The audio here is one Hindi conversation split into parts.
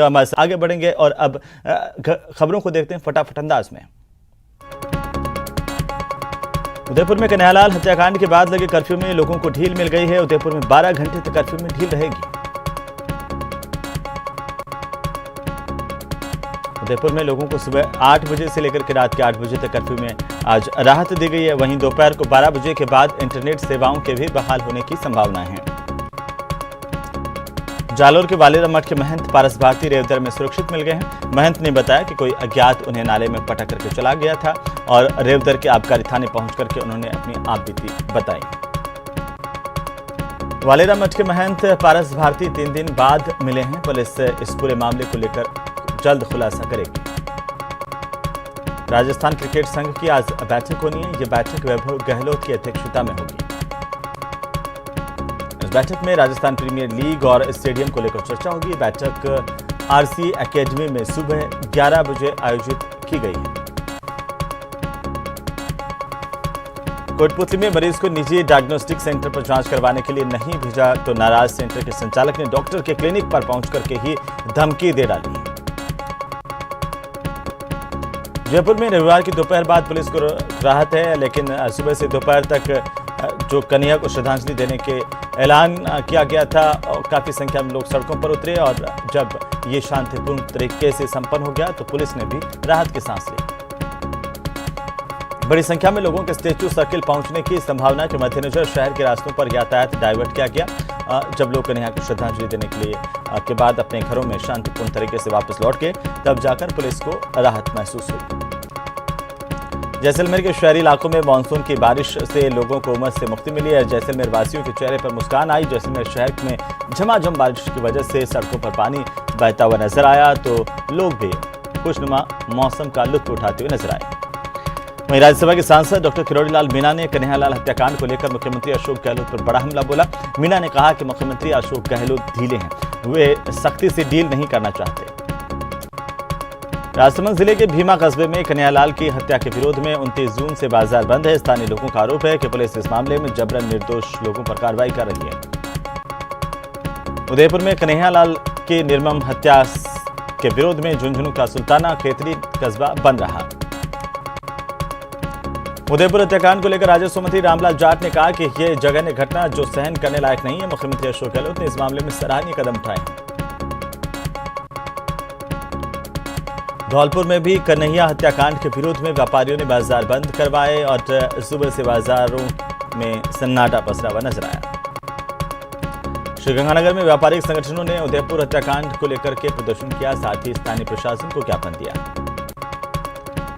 हम आगे बढ़ेंगे और अब खबरों को देखते हैं फटाफट अंदाज में। उदयपुर में कन्हैयालाल हत्याकांड के बाद लगे कर्फ्यू में लोगों को ढील मिल गई है। उदयपुर में 12 घंटे तक कर्फ्यू में ढील रहेगी। उदयपुर में लोगों को सुबह 8 बजे से लेकर के रात के 8 बजे तक कर्फ्यू में आज राहत दी गई है। वहीं दोपहर को 12 बजे के बाद इंटरनेट सेवाओं के भी बहाल होने की संभावना है। जालोर के वालेरा मठ के महंत पारस भारती रेवदर में सुरक्षित मिल गए हैं। महंत ने बताया कि कोई अज्ञात उन्हें नाले में पटक करके चला गया था और रेवदर के आबकारी थाने पहुंच करके उन्होंने अपनी आपबीती बताई। वालेरा मठ के महंत पारस भारती 3 दिन बाद मिले हैं। पुलिस इस पूरे मामले को लेकर जल्द खुलासा करेगी। राजस्थान क्रिकेट संघ की आज बैठक होनी है। यह बैठक वैभव गहलोत की अध्यक्षता में होगी। इस बैठक में राजस्थान प्रीमियर लीग और स्टेडियम को लेकर चर्चा होगी। बैठक आरसी एकेडमी में सुबह 11 बजे आयोजित की गई है। कोटपुतली में मरीज को निजी डायग्नोस्टिक सेंटर पर जांच करवाने के लिए नहीं भेजा तो नाराज सेंटर के संचालक ने डॉक्टर के क्लिनिक पर पहुंच करके ही धमकी दे डाली। जयपुर में रविवार की दोपहर बाद पुलिस को राहत है, लेकिन सुबह से दोपहर तक जो कन्हैया को श्रद्धांजलि देने के ऐलान किया गया था, काफी संख्या में लोग सड़कों पर उतरे और जब ये शांतिपूर्ण तरीके से संपन्न हो गया तो पुलिस ने भी राहत की सांस ली। बड़ी संख्या में लोगों के स्टैच्यू सर्किल पहुंचने की संभावना के मद्देनजर शहर के रास्तों पर यातायात डाइवर्ट किया गया। जब लोग कन्हैया को श्रद्धांजलि देने के लिए के बाद अपने घरों में शांतिपूर्ण तरीके से वापस लौट गए, तब जाकर पुलिस को राहत महसूस हुई। जैसलमेर के शहरी इलाकों में मानसून की बारिश से लोगों को उमस से मुक्ति मिली है। जैसलमेर वासियों के चेहरे पर मुस्कान आई। जैसलमेर शहर में झमाझम बारिश की वजह से सड़कों पर पानी बहता हुआ नजर आया तो लोग भी खुशनुमा मौसम का लुत्फ उठाते हुए नजर आए। वहीं राज्यसभा के सांसद डॉक्टर किरोड़ीलाल मीणा ने कन्हैयालाल हत्याकांड को लेकर मुख्यमंत्री अशोक गहलोत पर बड़ा हमला बोला। मीणा ने कहा कि मुख्यमंत्री अशोक गहलोत ढीले हैं, वे सख्ती से डील नहीं करना चाहते। राजसमंद जिले के भीमा कस्बे में कन्हैयालाल की हत्या के विरोध में 29 जून से बाजार बंद है। स्थानीय लोगों का आरोप है कि पुलिस इस मामले में जबरन निर्दोष लोगों पर कार्रवाई कर रही है। उदयपुर में कन्हैयालाल की निर्मम हत्या के विरोध में झुंझुनू का सुल्ताना खेतरी कस्बा बंद रहा। उदयपुर हत्याकांड को लेकर राजस्व मंत्री रामलाल जाट ने कहा कि यह जघन्य घटना जो सहन करने लायक नहीं है। मुख्यमंत्री अशोक गहलोत ने इस मामले में सराहनीय कदम उठाए हैं। धौलपुर में भी कन्हैया हत्याकांड के विरोध में व्यापारियों ने बाजार बंद करवाए और सुबह से बाजारों में सन्नाटा पसरा हुआ नजर आया। श्रीगंगानगर में व्यापारिक संगठनों ने उदयपुर हत्याकांड को लेकर के प्रदर्शन किया, साथ ही स्थानीय प्रशासन को ज्ञापन दिया।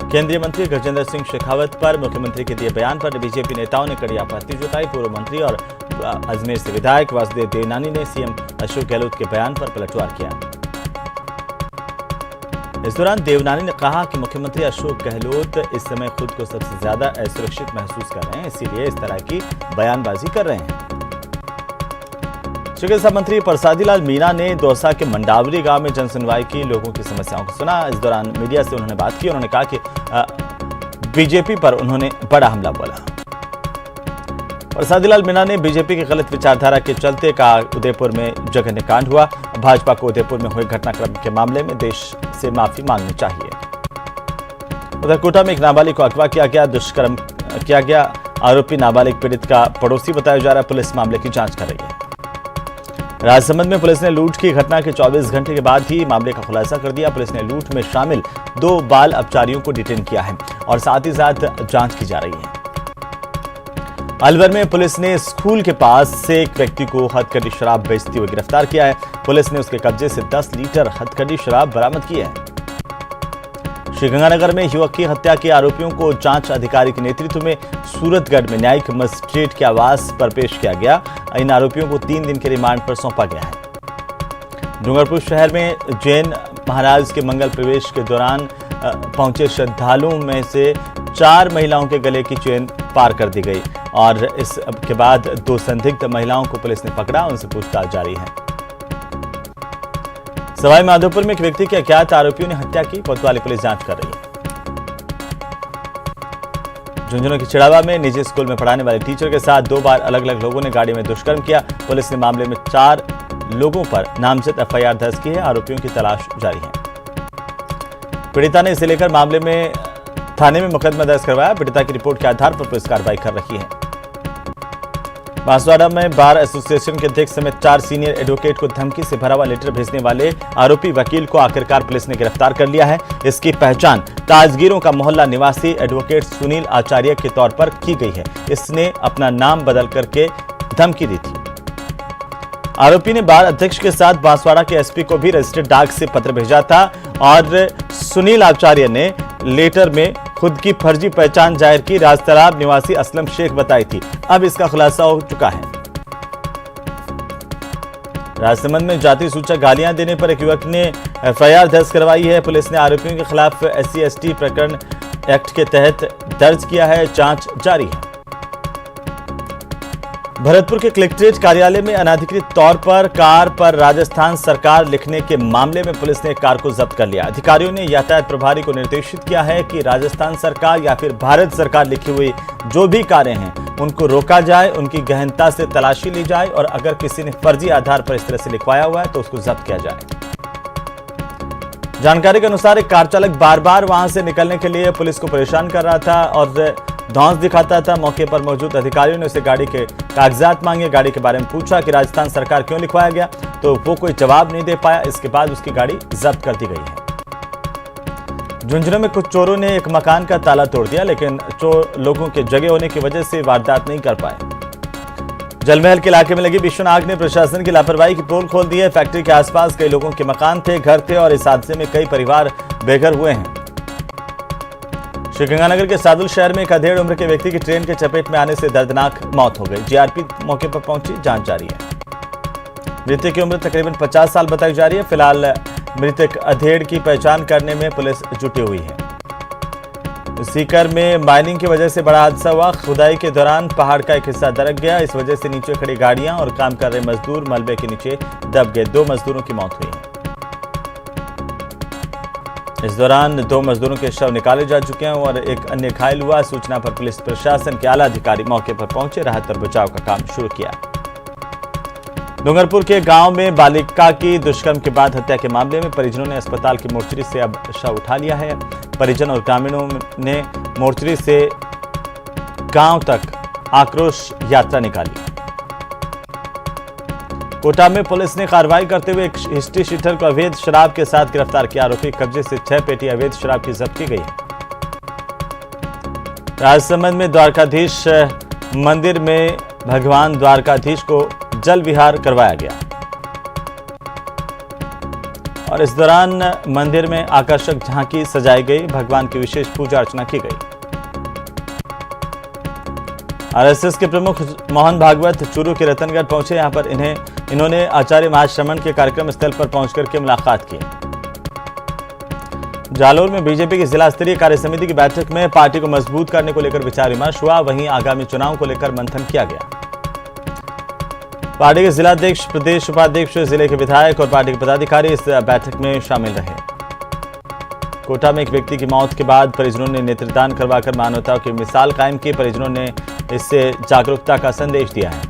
केंद्रीय मंत्री गजेंद्र सिंह शेखावत पर मुख्यमंत्री के दिए बयान पर बीजेपी नेताओं ने कड़ी आपत्ति जताई। पूर्व मंत्री और अजमेर से विधायक वासुदेव देवनानी ने सीएम अशोक गहलोत के बयान पर पलटवार किया। इस दौरान देवनानी ने कहा कि मुख्यमंत्री अशोक गहलोत इस समय खुद को सबसे ज्यादा असुरक्षित महसूस कर रहे हैं, इसीलिए इस तरह की बयानबाजी कर रहे हैं। चिकित्सा मंत्री प्रसादीलाल मीणा ने दौसा के मंडावरी गांव में जनसुनवाई की, लोगों की समस्याओं को सुना। इस दौरान मीडिया से उन्होंने बात की। उन्होंने कहा कि बीजेपी पर उन्होंने बड़ा हमला बोला। प्रसादीलाल मीणा ने बीजेपी की गलत विचारधारा के चलते कहा उदयपुर में जघन्य कांड हुआ। भाजपा को उदयपुर में हुए घटनाक्रम के मामले में देश से माफी मांगनी चाहिए। उधर कोटा में एक नाबालिग को अगवा किया गया, दुष्कर्म किया गया। आरोपी नाबालिग पीड़ित का पड़ोसी बताया जा रहा है। पुलिस मामले की जांच कर रही है। राजसमंद में पुलिस ने लूट की घटना के 24 घंटे के बाद ही मामले का खुलासा कर दिया। पुलिस ने लूट में शामिल 2 बाल अपचारियों को डिटेन किया है और साथ ही साथ जांच की जा रही है। अलवर में पुलिस ने स्कूल के पास से एक व्यक्ति को हथकड़ी शराब बेचते हुए गिरफ्तार किया है। पुलिस ने उसके कब्जे से 10 लीटर हथकड़ी शराब बरामद की है। श्रीगंगानगर में युवक की हत्या के आरोपियों को जांच अधिकारी के नेतृत्व में सूरतगढ़ में न्यायिक मजिस्ट्रेट के आवास पर पेश किया गया। इन आरोपियों को 3 दिन के रिमांड पर सौंपा गया है। डूंगरपुर शहर में जैन महाराज के मंगल प्रवेश के दौरान पहुंचे श्रद्धालुओं में से 4 महिलाओं के गले की चेन पार कर दी गई और इसके बाद 2 संदिग्ध महिलाओं को पुलिस ने पकड़ा, उनसे पूछताछ जारी है। सवाई माधोपुर में एक व्यक्ति के अज्ञात आरोपियों ने हत्या की, कोतवाली पुलिस जांच कर रही है। झुंझुनू की चिड़ावा में निजी स्कूल में पढ़ाने वाले टीचर के साथ 2 बार अलग अलग लोगों ने गाड़ी में दुष्कर्म किया। पुलिस ने मामले में 4 लोगों पर नामजद एफआईआर दर्ज की है। आरोपियों की तलाश जारी है। पीड़िता ने इसे लेकर मामले में थाने में मुकदमा दर्ज करवाया। पीड़िता की रिपोर्ट के आधार पर पुलिस कार्रवाई कर रही है। बांसवाड़ा में बार एसोसिएशन के अध्यक्ष समेत 4 सीनियर एडवोकेट को धमकी से भरा हुआ लेटर भेजने वाले आरोपी वकील को आखिरकार पुलिस ने गिरफ्तार कर लिया है। इसकी पहचान ताजगीरों का मोहल्ला निवासी एडवोकेट सुनील आचार्य के तौर पर की गई है। इसने अपना नाम बदल करके धमकी दी थी। आरोपी ने बार अध्यक्ष के साथ बांसवाड़ा के एसपी को भी रजिस्टर्ड डाक से पत्र भेजा था और सुनील आचार्य ने लेटर में खुद की फर्जी पहचान जाहिर की राजतालाब निवासी असलम शेख बताई थी। अब इसका खुलासा हो चुका है। राजसमंद में जाति सूचक गालियां देने पर एक युवक ने एफआईआर दर्ज करवाई है। पुलिस ने आरोपियों के खिलाफ SC/ST प्रकरण एक्ट के तहत दर्ज किया है। जांच जारी है। भरतपुर के कलेक्ट्रेट कार्यालय में अनाधिकृत तौर पर कार पर राजस्थान सरकार लिखने के मामले में पुलिस ने कार को जब्त कर लिया। अधिकारियों ने यातायात प्रभारी को निर्देशित किया है कि राजस्थान सरकार या फिर भारत सरकार लिखी हुई जो भी कारें हैं उनको रोका जाए, उनकी गहनता से तलाशी ली जाए और अगर किसी ने फर्जी आधार पर इस तरह से लिखवाया हुआ है तो उसको जब्त किया जाए। जानकारी के अनुसार एक कार चालक बार बार वहां से निकलने के लिए पुलिस को परेशान कर रहा था और धौंस दिखाता था। मौके पर मौजूद अधिकारियों ने उसे गाड़ी के कागजात मांगे, गाड़ी के बारे में पूछा कि राजस्थान सरकार क्यों लिखवाया गया, तो वो कोई जवाब नहीं दे पाया। इसके बाद उसकी गाड़ी जब्त कर दी गई है। झुंझुनू में कुछ चोरों ने एक मकान का ताला तोड़ दिया, लेकिन चोर लोगों के जगह होने की वजह से वारदात नहीं कर पाए। जलमहल के इलाके में लगी भीषण आग ने प्रशासन की लापरवाही की पोल खोल दी है। फैक्ट्री के आसपास कई लोगों के मकान थे, घर थे और इस हादसे में कई परिवार बेघर हुए हैं। श्रीगंगानगर के सादुल शहर में एक अधेड़ उम्र के व्यक्ति की ट्रेन के चपेट में आने से दर्दनाक मौत हो गई। जीआरपी मौके पर पहुंची, जांच जारी है। मृतक की उम्र तकरीबन 50 साल बताई जा रही है। फिलहाल मृतक अधेड़ की पहचान करने में पुलिस जुटी हुई है। सीकर में माइनिंग की वजह से बड़ा हादसा हुआ। खुदाई के दौरान पहाड़ का एक हिस्सा दरक गया। इस वजह से नीचे खड़ी गाड़ियां और काम कर रहे मजदूर मलबे के नीचे दब गए। 2 मजदूरों की मौत हुई है। इस दौरान 2 मजदूरों के शव निकाले जा चुके हैं और एक अन्य घायल हुआ। सूचना पर पुलिस प्रशासन के आला अधिकारी मौके पर पहुंचे, राहत और बचाव का काम शुरू किया। डूंगरपुर के गांव में बालिका की दुष्कर्म के बाद हत्या के मामले में परिजनों ने अस्पताल की मोर्चरी से अब शव उठा लिया है। परिजन और ग्रामीणों ने मोर्चरी से गांव तक आक्रोश यात्रा निकाली। कोटा में पुलिस ने कार्रवाई करते हुए एक हिस्ट्री शीटर को अवैध शराब के साथ गिरफ्तार किया। आरोपी कब्जे से 6 पेटी अवैध शराब की जब्त की गई है। राजसमंद में द्वारकाधीश मंदिर में भगवान द्वारकाधीश को जल विहार करवाया गया और इस दौरान मंदिर में आकर्षक झांकी सजाई गई। भगवान की विशेष पूजा अर्चना की गई। आरएसएस के प्रमुख मोहन भागवत चूरू के रतनगढ़ पहुंचे। यहां पर इन्होंने आचार्य महाश्रमण के कार्यक्रम स्थल पर पहुंचकर के मुलाकात की। जालोर में बीजेपी की जिला स्तरीय कार्य समिति की बैठक में पार्टी को मजबूत करने को लेकर विचार विमर्श हुआ। वहीं आगामी चुनाव को लेकर मंथन किया गया। पार्टी के जिलाध्यक्ष, प्रदेश उपाध्यक्ष, जिले के विधायक और पार्टी के पदाधिकारी इस बैठक में शामिल रहे। कोटा में एक व्यक्ति की मौत के बाद परिजनों ने नेत्रदान करवाकर मानवता की मिसाल कायम की। परिजनों ने इससे जागरूकता का संदेश दिया है।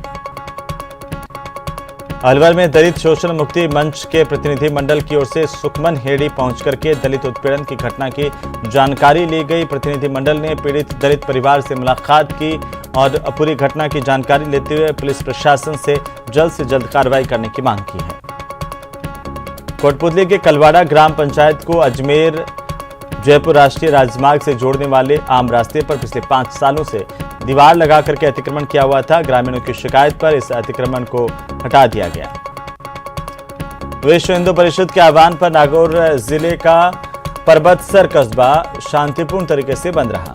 अलवर में दलित शोषण मुक्ति मंच के प्रतिनिधि मंडल की ओर से सुखमन हेड़ी पहुंचकर के दलित उत्पीड़न की घटना की जानकारी ली गई। प्रतिनिधि मंडल ने पीड़ित दलित परिवार से मुलाकात की और पूरी घटना की जानकारी लेते हुए पुलिस प्रशासन से जल्द कार्रवाई करने की मांग की है। कोटपुतली के कलवाड़ा ग्राम पंचायत को अजमेर जयपुर राष्ट्रीय राजमार्ग से जोड़ने वाले आम रास्ते पर पिछले 5 सालों से दीवार लगा करके अतिक्रमण किया हुआ था। ग्रामीणों की शिकायत पर इस अतिक्रमण को हटा दिया गया। विश्व हिंदू परिषद के आह्वान पर नागौर जिले का परबतसर कस्बा शांतिपूर्ण तरीके से बंद रहा।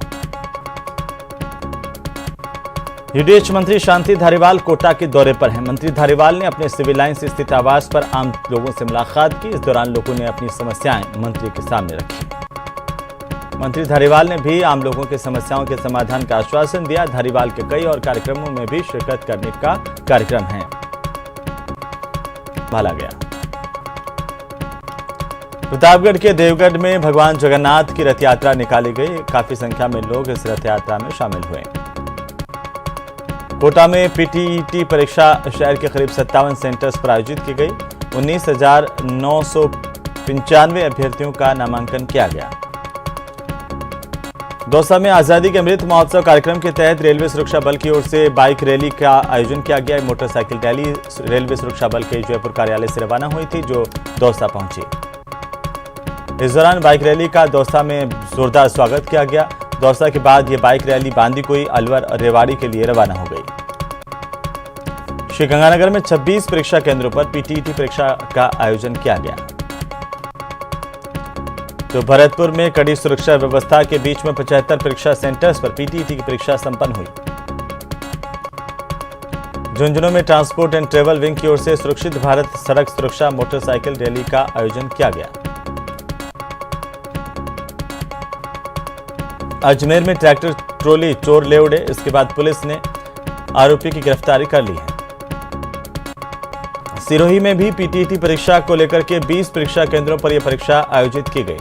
यूडीएच मंत्री शांति धारीवाल कोटा के दौरे पर हैं। मंत्री धारीवाल ने अपने सिविल लाइन से स्थित आवास पर आम लोगों से मुलाकात की। इस दौरान लोगों ने अपनी समस्याएं मंत्री के सामने रखी। मंत्री धारीवाल ने भी आम लोगों की समस्याओं के समाधान का आश्वासन दिया। धारीवाल के कई और कार्यक्रमों में भी शिरकत करने का कार्यक्रम है भाला गया। प्रतापगढ़ के देवगढ़ में भगवान जगन्नाथ की रथ यात्रा निकाली गई। काफी संख्या में लोग इस रथ यात्रा में शामिल हुए। कोटा में पीटीईटी परीक्षा शहर के करीब 57 सेंटर्स पर आयोजित की गई। 19,995 अभ्यर्थियों का नामांकन किया गया। दौसा में आजादी के अमृत महोत्सव कार्यक्रम के तहत रेलवे सुरक्षा बल की ओर से बाइक रैली का आयोजन किया गया। मोटरसाइकिल रैली रेलवे सुरक्षा बल के जयपुर कार्यालय से रवाना हुई थी, जो दौसा पहुंची। इस दौरान बाइक रैली का दौसा में जोरदार स्वागत किया गया। दौसा के बाद ये बाइक रैली बांदीकुई, अलवर और रेवाड़ी के लिए रवाना हो गई। श्रीगंगानगर में 26 परीक्षा केंद्रों पर पीटीईटी परीक्षा का आयोजन किया गया। तो भरतपुर में कड़ी सुरक्षा व्यवस्था के बीच में 75 परीक्षा सेंटर्स पर पीटीईटी की परीक्षा संपन्न हुई। झुंझुनू में ट्रांसपोर्ट एंड ट्रेवल विंग की ओर से सुरक्षित भारत सड़क सुरक्षा मोटरसाइकिल रैली का आयोजन किया गया। अजमेर में ट्रैक्टर ट्रॉली चोर ले उड़े, इसके बाद पुलिस ने आरोपी की गिरफ्तारी कर ली है। सिरोही में भी पीटीईटी परीक्षा को लेकर के 20 परीक्षा केंद्रों पर यह परीक्षा आयोजित की गई।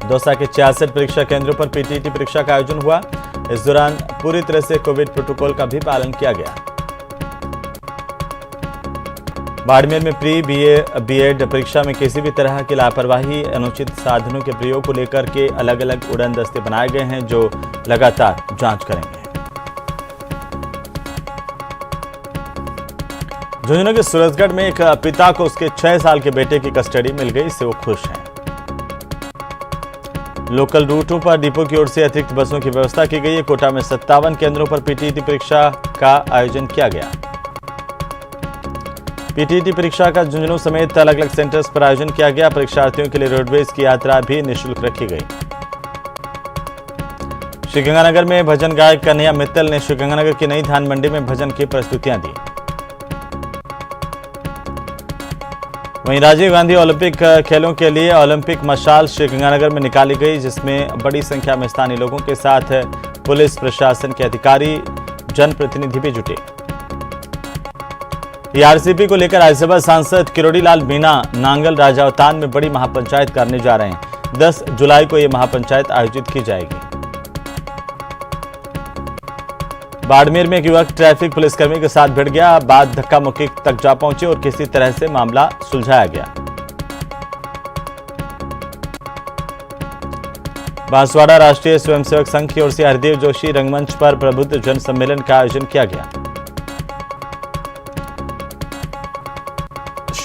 दौसा के 66 परीक्षा केंद्रों पर पीटीईटी परीक्षा का आयोजन हुआ। इस दौरान पूरी तरह से कोविड प्रोटोकॉल का भी पालन किया गया। बाड़मेर में प्री बीए बीएड परीक्षा में किसी भी तरह की लापरवाही, अनुचित साधनों के प्रयोग को लेकर के अलग अलग उड़न दस्ते बनाए गए हैं, जो लगातार जांच करेंगे। झुंझुनू के सूरजगढ़ में एक पिता को उसके 6 साल के बेटे की कस्टडी मिल गई, इससे वो खुश हैं। लोकल रूटों पर डिपो की ओर से अतिरिक्त बसों की व्यवस्था की गई है। कोटा में 57 केंद्रों पर पीटीईटी परीक्षा का आयोजन किया गया। पीटीईटी परीक्षा का झुंझुनू समेत अलग अलग सेंटर्स पर आयोजन किया गया। परीक्षार्थियों के लिए रोडवेज की यात्रा भी निःशुल्क रखी गई। श्रीगंगानगर में भजन गायक कन्हैया मित्तल ने श्रीगंगानगर की नई धान मंडी में भजन की प्रस्तुतियां दी। वहीं राजीव गांधी ओलंपिक खेलों के लिए ओलंपिक मशाल श्रीगंगानगर में निकाली गई, जिसमें बड़ी संख्या में स्थानीय लोगों के साथ पुलिस प्रशासन के अधिकारी, जनप्रतिनिधि भी जुटे। टीआरसीपी को लेकर राज्यसभा सांसद किरोड़ी लाल मीणा नांगल राजावतान में बड़ी महापंचायत करने जा रहे हैं। 10 जुलाई को यह महापंचायत आयोजित की जाएगी। बाड़मेर में एक युवक ट्रैफिक पुलिसकर्मी के साथ भिड़ गया, बाद धक्का मुक्की तक जा पहुंचे और किसी तरह से मामला सुलझाया गया। बांसवाड़ा राष्ट्रीय स्वयंसेवक संघ की ओर से हरदेव जोशी रंगमंच पर प्रबुद्ध जन सम्मेलन का आयोजन किया गया।